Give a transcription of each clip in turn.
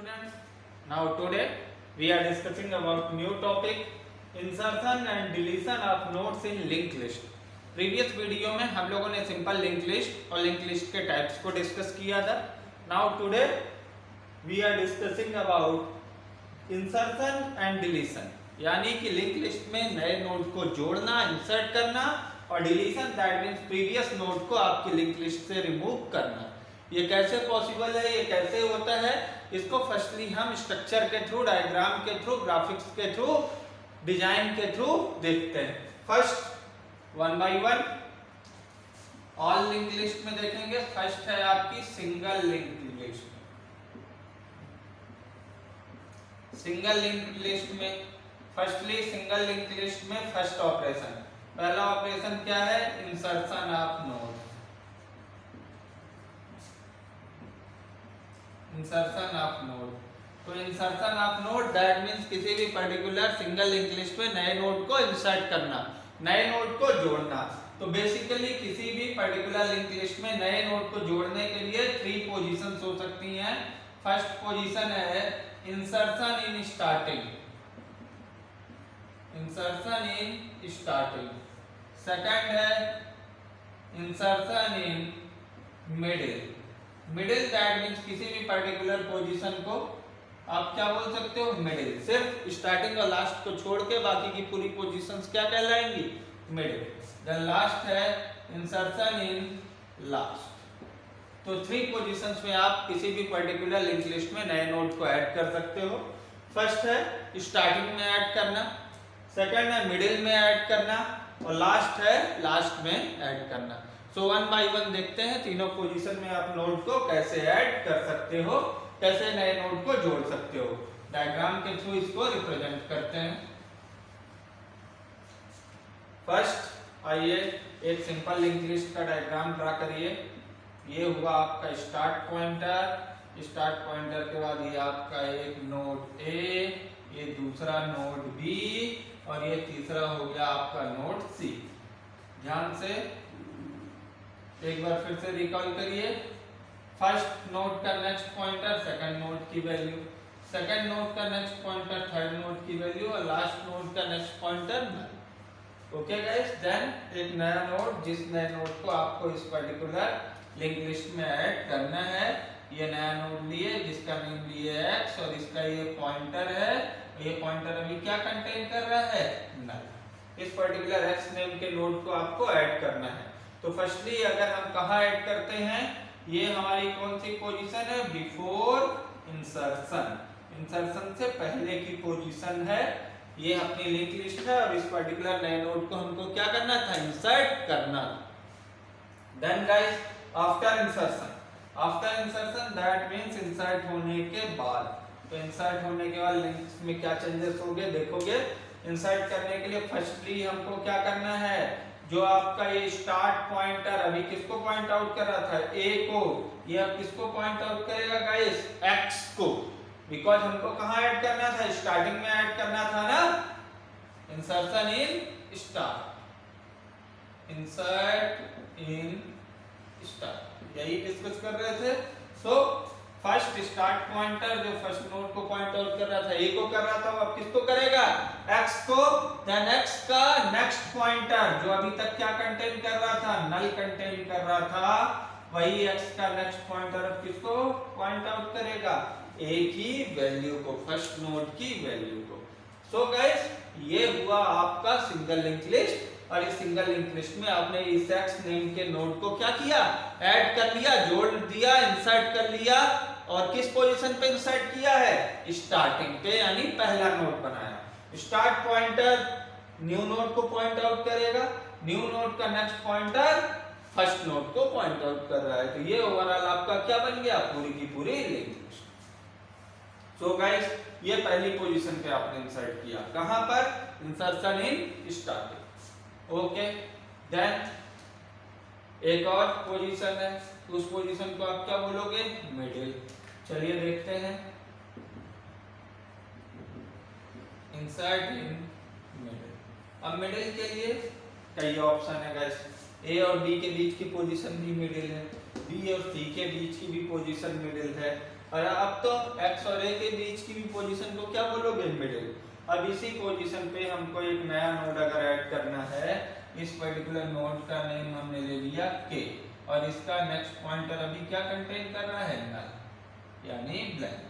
students. Now today we are discussing about new topic insertion and deletion of nodes in linked list. Previous video में हम लोगों ने simple link list और link list के types को discuss किया था. Now today we are discussing about insertion and deletion, यानी कि लिंक लिस्ट में नए नोड को जोड़ना, इंसर्ट करना, और deletion that means previous node को आपकी लिंक लिस्ट से रिमूव करना. ये कैसे पॉसिबल है, ये कैसे होता है, इसको फर्स्टली हम स्ट्रक्चर के थ्रू, डायग्राम के थ्रू, ग्राफिक्स के थ्रू, डिजाइन के थ्रू देखते हैं. First one by one all link list में देखेंगे. फर्स्ट है आपकी single link list. Single link list में फर्स्टली सिंगल लिंक लिस्ट में फर्स्ट ऑपरेशन, पहला ऑपरेशन क्या है, insertion of node. Insertion of node, तो insertion of node that means किसी भी पर्टिकुलर सिंगल लिंक लिस्ट में नए नोड को इंसर्ट करना, नए नोड को जोड़ना. तो बेसिकली किसी भी पर्टिकुलर लिंक लिस्ट में नए नोड को जोड़ने के लिए 3 पोजीशंस हो सकती हैं. फर्स्ट पोजीशन है insertion in starting, insertion in starting. Second है insertion in middle. Middle that means किसी भी पर्टिकुलर पोजीशन को आप क्या बोल सकते हो, मिडिल. सिर्फ स्टार्टिंग और लास्ट को छोड़ के बाकी की पूरी पोजीशंस क्या कहलाएंगी, मिडिल. देन लास्ट है इंसर्शन इन लास्ट. तो 3 पोजीशंस में आप किसी भी पर्टिकुलर लिंक लिस्ट में नए नोड को ऐड कर सकते हो. फर्स्ट है स्टार्टिंग में ऐड करना, सेकंड है मिडिल में ऐड करना, और लास्ट है लास्ट में ऐड करना. सो वन बाय वन देखते हैं तीनों पोजीशन में आप नोड को कैसे ऐड कर सकते हो, कैसे नए नोड को जोड़ सकते हो. डायग्राम के थ्रू इसको रिप्रेजेंट करते हैं. फर्स्ट आइए एक सिंपल लिंक लिस्ट का डायग्राम ड्रा करिए. ये हुआ आपका स्टार्ट पॉइंटर. स्टार्ट पॉइंटर के बाद ये आपका एक नोड ए, ये दूसरा नोड बी, और ये तीसरा हो गया आपका नोड सी. ध्यान से एक बार फिर से रिकॉल करिए. फर्स्ट नोड का नेक्स्ट पॉइंटर सेकंड नोड की वैल्यू, सेकंड नोड का नेक्स्ट पॉइंटर थर्ड नोड की वैल्यू, और लास्ट नोड का नेक्स्ट पॉइंटर नल. ओके गाइस, देन एक नया नोड, जिस नए नोड को आपको इस पर्टिकुलर लिंक लिस्ट में ऐड करना है, ये नया नोड लिए जिसका नेम लिए x, और इसका ये पॉइंटर है. ये पॉइंटर अभी क्या कंटेन कर रहा है, नल. इस पर्टिकुलर x नेम के नोड को आपको ऐड करना है. तो फर्स्टली अगर हम कहाँ ऐड करते हैं, ये हमारी कौन सी पोजीशन है, बिफोर इंसर्शन. इंसर्शन से पहले की पोजीशन है. ये अपनी लिंक लिस्ट है और इस पर्टिकुलर नए नोड को हमको क्या करना था, इंसर्ट करना. Then guys after insertion, after insertion that means insert होने के बाद. तो इंसर्ट होने के बाद लिंक्स में क्या चेंजेस होंगे देखोगे. इंसर्ट करने के लिए फर्स्टली हमको क्या करना है, जो आपका ये स्टार्ट पॉइंटर अभी किसको पॉइंट आउट कर रहा था, ए को, ये अब किसको पॉइंट आउट करेगा गाइस, एक्स को. बिकॉज हमको कहाँ ऐड करना था, स्टार्टिंग में ऐड करना था ना. Insertion in start, insert in start, यही डिस्कस कर रहे थे. सो फर्स्ट स्टार्ट पॉइंटर जो फर्स्ट नोड को पॉइंट आउट कर रहा था, ए को कर रहा था, वो अब किसको करेगा, एक्स को. देन एक्स का नेक्स्ट पॉइंटर जो अभी तक क्या कंटेन कर रहा था, नल कंटेन कर रहा था, वही एक्स का नेक्स्ट पॉइंटर अब किसको पॉइंट आउट करेगा, ए की वैल्यू को, फर्स्ट नोड की वैल्यू को. सो गाइस ये हुआ आपका सिंगल लिंक लिस्ट. और इस सिंगल लिंक लिस्ट में आपने इस एक्स नेम के नोड को क्या किया, ऐड कर लिया, जोड़ दिया, इंसर्ट कर लिया. और किस पोजीशन पे इंसर्ट किया है, स्टार्टिंग पे, यानी पहला नोड बनाया. स्टार्ट पॉइंटर न्यू नोड को पॉइंट आउट करेगा, न्यू नोड का नेक्स्ट पॉइंटर फर्स्ट नोड को पॉइंट आउट कर रहा है. तो ये ओवरऑल आपका क्या बन गया, पूरी की पूरी लिंक लिस्ट. सो गाइस ये पहली पोजीशन पे आपने इंसर्ट किया, कहां पर, insertion in starting. Okay, then एक और पोजीशन है, उस पोजीशन को आप क्या बोलोगे, मिडिल. चलिए देखते हैं. Insert in middle. अब मिडिल के लिए कई ऑप्शन है गाइस. ए और बी के बीच की पोजीशन भी मिडिल है, बी और सी के बीच की भी पोजीशन मिडिल है. और अब तो x और a के बीच की भी पोजीशन को क्या बोलोगे, मिडिल। अब इसी पोजीशन पे हमको एक नया नोड अगर ऐड करना है, इस पर्टिकुलर नोड का नेम हमने ले लिया k, और इसका नेक्स्ट पॉइंटर अभी क्या कंटेन कर रहा है, नल यानी ब्लैंक।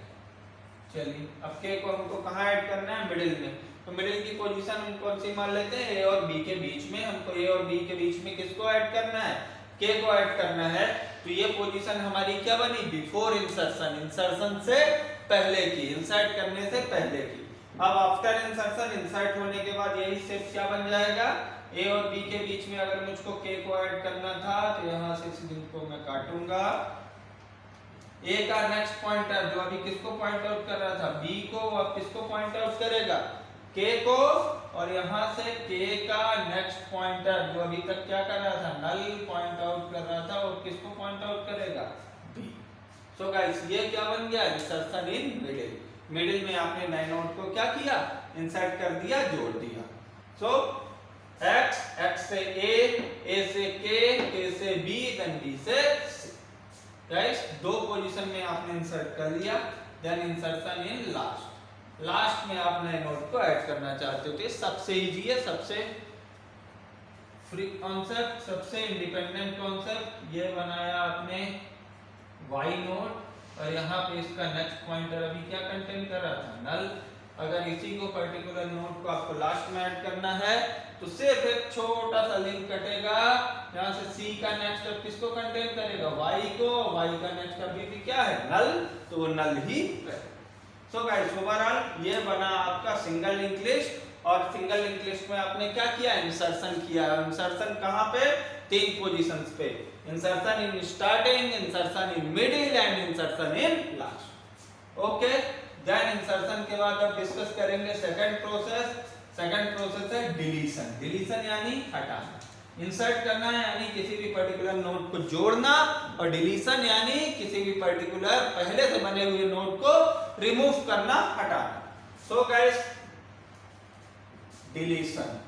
चलिए अब k को हमको कहाँ ऐड करना है, मिडिल में। तो मिडिल की पोजीशन हम कौन सी मान लेते हैं, a और b के बीच में। हमको a और b के बीच में किसको ऐड करना है, k को ऐड करना है। तो ये पोजीशन हमारी क्या बनी, बिफोर इंसर्शन, इंसर्शन से पहले की, इंसर्ट करने से पहले की। अब आफ्टर इंसर्शन, इंसर्ट होने के बाद यही शेप क्या बन जाएगा, a और b के बीच में अगर मुझको k को ऐड करना था तो यहाँ से इस लिंक को मैं काटूंगा। a का नेक्स्ट पॉइंटर जो अभी किसको पॉइंट आउट कर रहा था, b को, अब किसको पॉइंट आउट करेगा, k को, और यहाँ से k का नेक्स्ट पॉइंटर जो अभी तक क्या कर रहा था, नल पॉइंट आउट कर रहा था, और किसको पॉइंट आउट करेगा, b। सो गाइस ये क्या बन गया, इंसर्शन इन मिडिल। मिडिल में आपने नए नोड को क्या किया, इंसर्ट कर दिया, जोड़ दिया। सो x, x से a से k से b, देन b से c। गाइस दो पोजीशन में आपने इंसर्ट कर लिया। Then insertion in last, last में आप नए नोड को ऐड करना चाहते हो तो ये सबसे इजी है, सबसे फ्री कॉन्सेप्ट, सबसे इंडिपेंडेंट कॉन्सेप्ट। ये बनाया आपने y नोड, और यहाँ पे इसका नेक्स्ट पॉइंटर अभी क्या कंटेन कर रहा था, नल। अगर इसी को पर्टिकुलर नोड को आपको लास्ट में ऐड करना है तो सिर्फ एक छोटा सा लिंक कटेगा, यहाँ से c का नेक्स्ट अब किसको कंटेन करेगा, y को, y का नेक्स्ट अभी भी क्या है, नल, तो वो नल ही है। सो गाइस ओवरऑल ये बना आपका सिंगल लिंक लिस्ट, और सिंगल लिंक लिस्ट में आपने क्या किया, इंसर्शन किया। इंसर्शन कहाँ पे, तीन पोजीशंस पे, insertion in starting, insertion in middle and insertion in last. Okay, then insertion के बाद अब डिस्कस करेंगे सेकंड प्रोसेस। सेकंड प्रोसेस है डिलीशन। डिलीशन यानी हटाना, इंसर्ट करना है यानी किसी भी पर्टिकुलर नोड को जोड़ना, और डिलीशन यानी किसी भी पर्टिकुलर पहले से बने हुए नोड को रिमूव करना, हटाना। सो गाइस डिलीशन,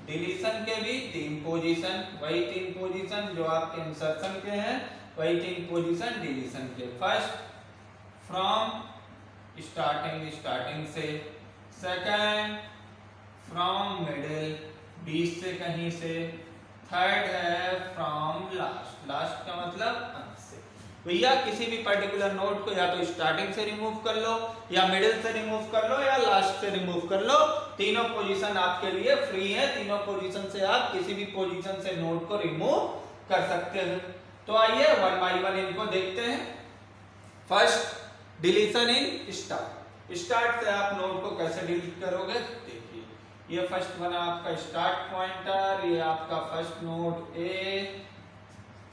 डिलीशन के भी तीन पोजीशन, वही तीन पोजीशन जो आपके इंसर्शन के हैं, वही तीन पोजीशन डिलीशन के। फर्स्ट फ्रॉम स्टार्टिंग, स्टार्टिंग से। सेकंड फ्रॉम मिडिल, बीच से कहीं से। थर्ड है फ्रॉम लास्ट, लास्ट का मतलब अंत से। भैया किसी भी पर्टिकुलर नोड को या तो स्टार्टिंग से रिमूव कर लो, या मिडिल से रिमूव कर लो, या लास्ट से रिमूव कर लो। तीनों पोजीशन आपके लिए फ्री है, तीनों पोजीशन से आप किसी भी पोजीशन से नोड को रिमूव कर सकते हैं। तो आइए वन बाय वन इनको देखते हैं। First deletion in start. Start से आप नोड को कैसे डिलीट करोगे, देखिए ये फर्स्ट बना आपका स्टार्ट पॉइंटर, ये आपका first node A,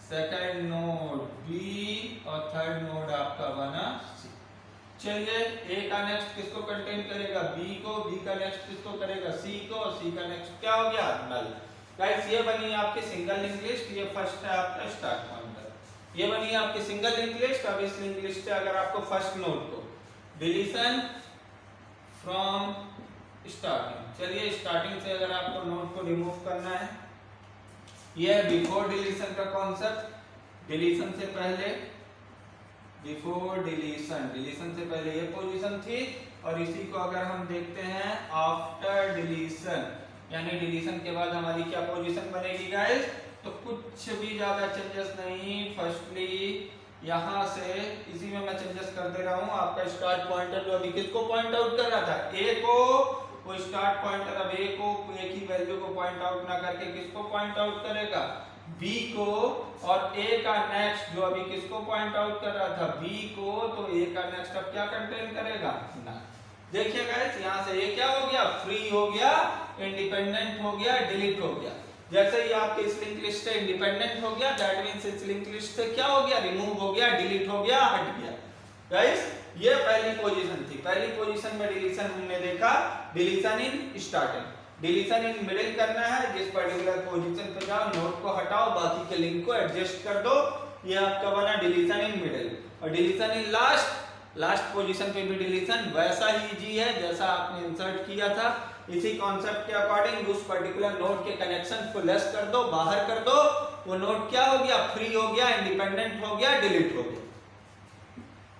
second node B, और थर्ड नोड आपका बना सी। चलिए ए का नेक्स्ट किसको कंटेन करेगा, बी को, बी का नेक्स्ट किसको करेगा, सी को, और सी का नेक्स्ट क्या हो गया, नल। गाइस ये बनी आपकी सिंगल लिंक लिस्ट, ये फर्स्ट है आपका स्टार्ट पॉइंटर। ये बनी आपकी सिंगल लिंक लिस्ट। अब इस लिंक लिस्ट से अगर आपको फर्स्ट नोड को डिलीशन फ्रॉम स्टार्टिंग, चलिए स्टार्टिंग से अगर आपको नोड को रिमूव करना है, ये है बिफोर डिलीशन का कॉन्सेप्ट। डिलीशन से पहले, बिफोर डिलीशन, डिलीशन से पहले ये पोजीशन थी, और इसी को अगर हम देखते हैं आफ्टर डिलीशन, यानी डिलीशन के बाद हमारी क्या पोजीशन बनेगी गाइस, तो कुछ भी ज्यादा चेंजेस नहीं। फर्स्टली यहाँ से इसी में मैं चेंजेस कर दे रहा हूँ। आपका स्टार्ट पॉइंटर जो अभी किसको पॉइंट आउट कर रहा था, ए को, वो स्टार्ट पॉइंटर अब ए को, ए की वैल्यू को पॉइंट आउट ना करके किसको पॉइंट आउट करेगा, बी को, और ए का नेक्स्ट जो अभी किसको पॉइंट आउट कर रहा था, बी को, तो ए का नेक्स्ट अब क्या कंटेन करेगा, ना। देखिए गाइस यहाँ से ये क्या हो गया, फ्री हो गया, इंडिपेंडेंट हो गया, डिलीट हो गया। जैसे ही आपके इस लिंक लिस्ट से इंडिपेंडेंट हो गया, दैट मींस इस लिंक लिस्ट से क्या हो गया, रिमूव हो गया, डिलीट हो गया, हट गया। गाइस ये पहली पोजीशन थी। पहली पोजीशन में डिलीशन हमने देखा, deletion in starting. Deletion in middle करना है, जिस पर्टिकुलर पोजीशन पे जाओ, नोड को हटाओ, बाकी के लिंक को एडजस्ट कर दो, ये आपका बना डिलीशन इन मिडिल। और डिलीशन इन लास्ट, लास्ट पोजीशन पे भी डिलीशन वैसा ही इजी है जैसा आपने इंसर्ट किया था। इसी कॉन्सेप्ट के अकॉर्डिंग उस पर्टिकुलर नोड के कनेक्शन को लेस कर दो, बाहर कर दो, वो नोड क्या हो गया, फ्री हो गया, इंडिपेंडेंट हो गया, डिलीट हो गया।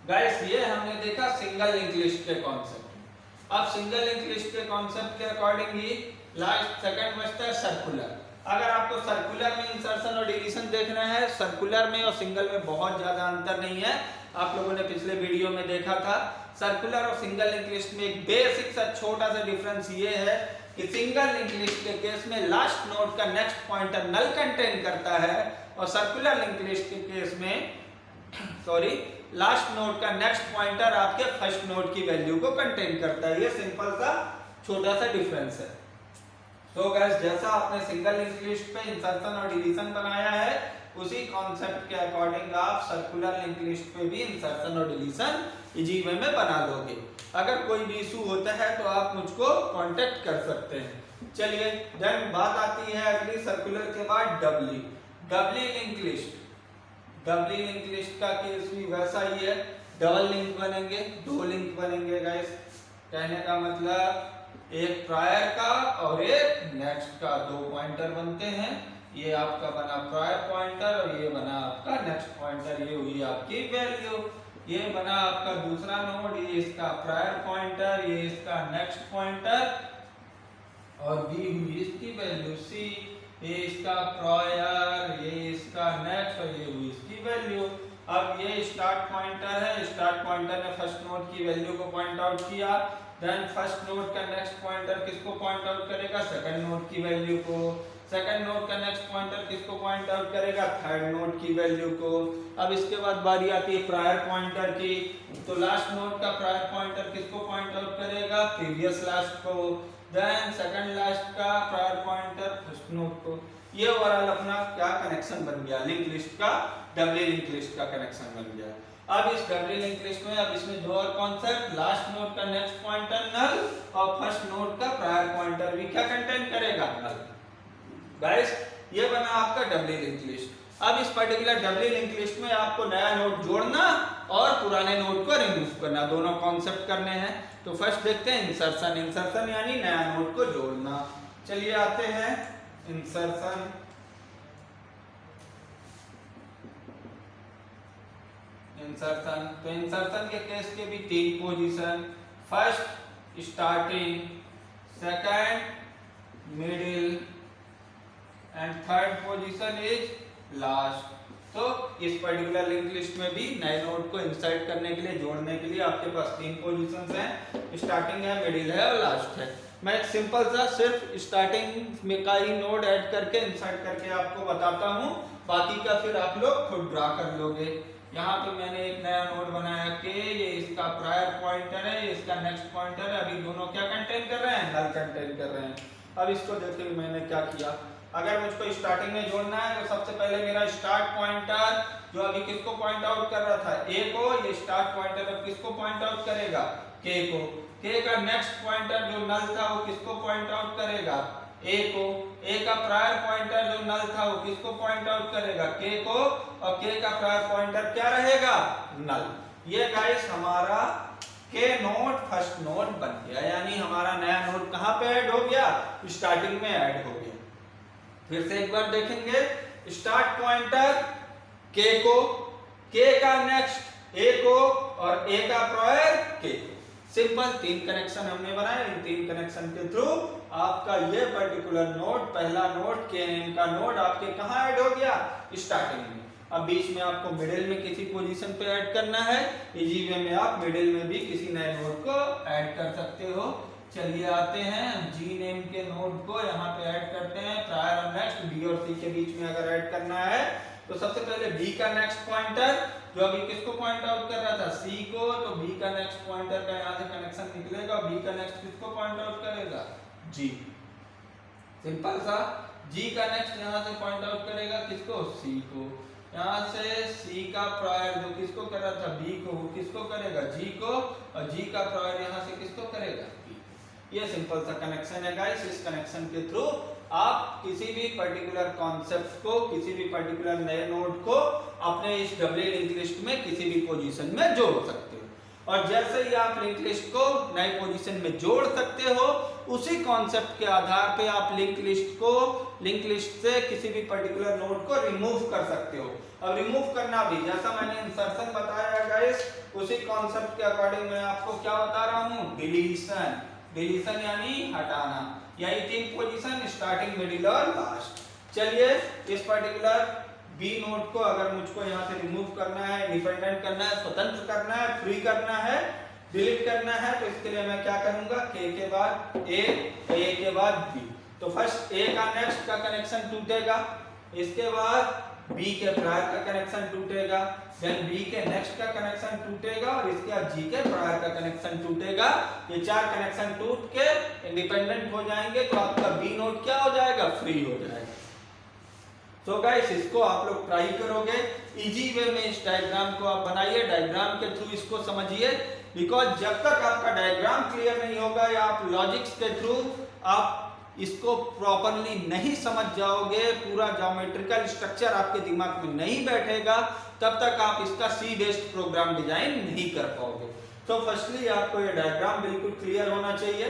गाइस ये हमने देखा सिंगल लिंक लिस्ट के कॉन्सेप्ट। अब सिंगल लिंक लिस्ट के कॉन्सेप्ट के अकॉर्डिंग ही लास्ट सेकंड बचता है सर्कुलर। अगर आपको सर्कुलर में इंसर्शन और डिलीशन देखना है, सर्कुलर में और सिंगल में बहुत ज्यादा अंतर नहीं है, आप लोगों ने पिछले वीडियो में देखा था। सर्कुलर और सिंगल लिंक लिस्ट में एक बेसिक सा छोटा सा डिफरेंस ये है कि सिंगल लिंक लिस्ट के केस में लास्ट नोड का नेक्स्ट पॉइंटर नल कंटेन करता है और सर्कुलर लिंक लिस्ट के केस में लास्ट नोड का नेक्स्ट पॉइंटर आपके फर्स्ट नोड की वैल्यू को कंटेन करता है। ये सिंपल सा छोटा सा डिफरेंस है। तो गाइस जैसा आपने सिंगल लिंक लिस्ट पे इंसर्शन और डिलीशन बनाया है, उसी कॉन्सेप्ट के अकॉर्डिंग आप सर्कुलर लिंक लिस्ट पे भी इंसर्शन और डिलीशन इजी वे में बना लोगे। अगर कोई भी इशू होता है तो आप मुझको कांटेक्ट कर सकते हैं। चलिए देन बात आती है अगली सर्कुलर के बाद डबली लिंक लिस्ट। डबली लिंक लिस्ट का केस भी वैसा ही है, डबल लिंक बनेंगे, दो लिंक बनेंगे गाइस। कहने का मतलब एक प्रायर का और एक नेक्स्ट का दो पॉइंटर बनते हैं। ये आपका बना प्रायर पॉइंटर और ये बना आपका नेक्स्ट पॉइंटर, ये हुई आपकी वैल्यू। ये बना आपका दूसरा नोड, ये इसका प्रायर पॉइंटर, ये इसका नेक्स्ट पॉइंटर और बी हुई इसकी वैल्यू सी। ये इसका प्रायर, ये इसका नेक्स्ट और ये हुई इसकी वैल्यू। अब ये स्टार्ट पॉइंटर है, स्टार्ट पॉइंटर ने फर्स्ट नोड की वैल्यू को पॉइंट आउट किया। देन फर्स्ट नोड का नेक्स्ट पॉइंटर किसको पॉइंट आउट करेगा? सेकंड नोड की वैल्यू को। सेकंड नोड का नेक्स्ट पॉइंटर किसको पॉइंट आउट करेगा? थर्ड नोड की वैल्यू को। अब इसके बाद बारी आती है प्रायर पॉइंटर की, तो लास्ट नोड का प्रायर पॉइंटर किसको पॉइंट आउट करेगा? प्रीवियस लास्ट को। देन सेकंड लास्ट का प्रायर पॉइंटर फर्स्ट नोड को। ये ओवरऑल अपना क्या कनेक्शन बन गया? लिंक लिस्ट का, डबली लिंक लिस्ट का कनेक्शन बन गया। अब इस डबली लिंक लिस्ट में अब इसमें दो और कॉन्सेप्ट, लास्ट नोड का नेक्स्ट पॉइंटर नल और फर्स्ट नोड का प्रायर पॉइंटर भी क्या कंटेन करेगा? नल। गाइस ये बना आपका डबली लिंक लिस्ट। अब इस पर्टिकुलर डबली लिंक लिस्ट में आपको नया नोड जोड़ना और पुराने नोड को रिमूव करना, दोनों कॉन्सेप्ट करने हैं। तो फर्स्ट देखते हैं इंसर्शन। इंसर्शन यानी नया नोड को जोड़ना। चलिए आते हैं इंसर्शन। तो इंसर्शन के केस के भी तीन position, first starting, second middle and third position is last. तो इस पर्टिकुलर लिंक लिस्ट में भी नए नोड को इंसर्ट करने के लिए, जोड़ने के लिए आपके पास तीन पोजीशंस हैं, स्टार्टिंग है, मिडिल है और लास्ट है। मैं एक सिंपल सा सिर्फ स्टार्टिंग में का ही नोड ऐड करके इंसर्ट करके आपको बताता हूँ, बाकी का फिर आप लोग खुद ड्रा कर लोगे। यहाँ पे मैंने एक नया नोड बनाया कि ये इसका प्रायर पॉइंटर है, ये इसका नेक्स्ट पॉइंटर है। अभी दोनों क्या कंटेन कर रहे हैं? नल कंटेन कर रहे हैं। अब इसको देखिए मैंने क्या किया। अगर मुझको स्टार्टिंग में जोड़ना है तो सबसे पहले मेरा स्टार्ट पॉइंटर जो अभी किसको पॉइंट आउट कर रहा था? ए को। ये स्टार्ट पॉइंटर अब किसको पॉइंट आउट करेगा? के को। के का नेक्स्ट पॉइंटर जो नल था वो किसको पॉइंट आउट करेगा? ए को। ए का प्रायर पॉइंटर जो नल था वो किसको पॉइंट आउट करेगा? के को। और के का प्रायर पॉइंटर क्या रहेगा? नल। ये गाइस हमारा के नोड फर्स्ट नोड बन गया, यानी हमारा नया नोड कहां पे ऐड हो गया? स्टार्टिंग में ऐड हो गया। फिर से एक बार देखेंगे, स्टार्ट पॉइंटर के को, के का नेक्स्ट ए को और ए का प्रायर के को। सिंपल तीन कनेक्शन हमने बनाए। इन तीन कनेक्शन के थ्रू आपका ये पर्टिकुलर नोड, पहला नोड के नेम का नोड आपके कहां ऐड हो गया? स्टार्टिंग में। अब बीच में आपको मिडिल में किसी पोजीशन पे ऐड करना है, इजी वे में आप मिडिल में भी किसी नए नोड को ऐड कर सकते हो। चलिए आते हैं जी नेम के नोड को यहाँ पे ऐड करते हैं। प्रायर और नेक्स्ट, बी और सी के बीच में अगर ऐड करना है तो सबसे पहले बी का नेक्स्ट पॉइंटर जो अभी किसको पॉइंट आउट कर रहा था? सी को। तो बी का नेक्स्ट पॉइंटर का यहाँ से कनेक्शन निकलेगा। बी का नेक्स्ट किसको पॉइंट आउट करेगा? जी। सिंपल सा। जी का नेक्स्ट यहाँ से पॉइंट आउट करेगा किसको? सी को। यहाँ से सी का प्रायर जो किसको कर रहा था? बी को, वो किसको करेगा? जी को। और जी का प्रायर यहाँ से किसको करेगा? बी। ये सिंपल सा कनेक्शन है गाइस। इस कनेक्शन के थ्रू आप किसी भी पर्टिकुलर कॉन्सेप्ट को, किसी भी पर्टिकुलर नए नोड को अपने इस डबली लिंक लिस्ट में किसी भी पोजीशन में जोड़ सकते हो। और जैसे ही आप लिंक लिस्ट को नए पोजीशन में जोड़ सकते हो, उसी कॉन्सेप्ट के आधार पे आप लिंक लिस्ट को लिंक लिस्ट से किसी भी पर्टिकुलर नोड को रिमूव कर सकते हो। अब रिमूव करना भी जैसा मैंने इंसर्शन बताया गाइस, उसी कॉन्सेप्ट के अकॉर्डिंग मैं आपको क्या बता रहा हूँ, डिलीशन। डिलीशन यानी हटाना, यही 3 पोजीशन, स्टार्टिंग, मिडिल और लास्ट। चलिए इस पर्टिकुलर बी नोड को अगर मुझको यहाँ से रिमूव करना है, इंडिपेंडेंट करना है, स्वतंत्र करना है, फ्री करना है, डिलीट करना है, तो इसके लिए मैं क्या करूंगा, के के बाद ए के बाद बी। तो फर्स्ट ए का नेक्स्ट का कनेक्शन टूटेगा, इसके बाद बी के प्रायर का कनेक्शन टूटेगा, देन बी के नेक्स्ट का कनेक्शन टूटेगा और इसके बाद जी के प्रायर का कनेक्शन टूटेगा। ये 4 कनेक्शन टूट के इंडिपेंडेंट हो जाएंगे, तो आपका बी नोड क्या हो जाएगा, फ्री हो जाएगा। तो गाइस इसको आप लोग ट्राई करोगे, इजी वे में इस डायग्राम को आप बनाइए, डायग्राम के थ्रू इसको समझिए, बिकॉज जब तक आपका डायग्राम क्लियर नहीं होगा या आप लॉजिक्स के थ्रू आप इसको प्रॉपरली नहीं समझ जाओगे, पूरा ज्योमेट्रिकल स्ट्रक्चर आपके दिमाग में नहीं बैठेगा, तब तक आप इसका सी बेस्ड प्रोग्राम डिजाइन नहीं कर पाओगे। तो फर्स्टली आपको ये डायग्राम बिल्कुल क्लियर होना चाहिए।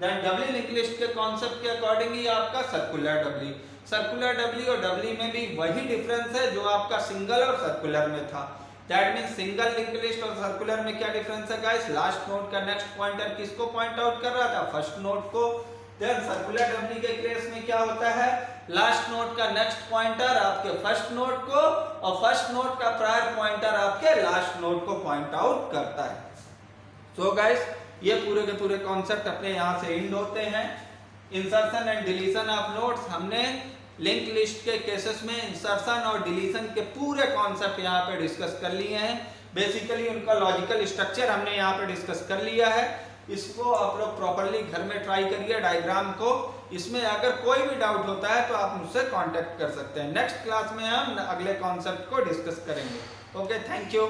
देन डब्ल्यू लिंक लिस्ट के कॉन्सेप्ट के अकॉर्डिंग ही आपका सर्कुलर डब्ल्यू, सर्कुलर डब्ल्यू और डब्ल्यू में भी वही डिफरेंस है जो आपका सिंगल और सर्कुलर में था। That means single link list और सर्कुलर में क्या डिफरेंस है गाइस, लास्ट नोड का नेक्स्ट पॉइंटर किसको पॉइंट आउट कर रहा था, फर्स्ट नोड को। देन सर्कुलर डब्ल्यू के केस में क्या होता है, लास्ट नोड का नेक्स्ट पॉइंटर आपके फर्स्ट नोड को और फर्स्ट नोड का प्रायर पॉइंटर आपके लास्ट नोड को पॉइंट आउट करता है। सो गाइस ये पूरे के पूरे कॉन्सेप्ट अपने यहाँ से एंड होते हैं। Insertion and deletion of nodes, हमने लिंक लिस्ट के केसेस में इंसर्शन और डिलीशन के पूरे कॉन्सेप्ट यहाँ पे डिस्कस कर लिए हैं। बेसिकली उनका लॉजिकल स्ट्रक्चर हमने यहाँ पे डिस्कस कर लिया है। इसको आप लोग प्रॉपरली घर में ट्राई करिए डायग्राम को। इसमें अगर कोई भी डाउट होता है तो आप मुझसे कांटेक्ट कर सकते हैं। नेक्स्ट क्लास में हम अगले कॉन्सेप्ट को डिस्कस करेंगे। Okay, thank you.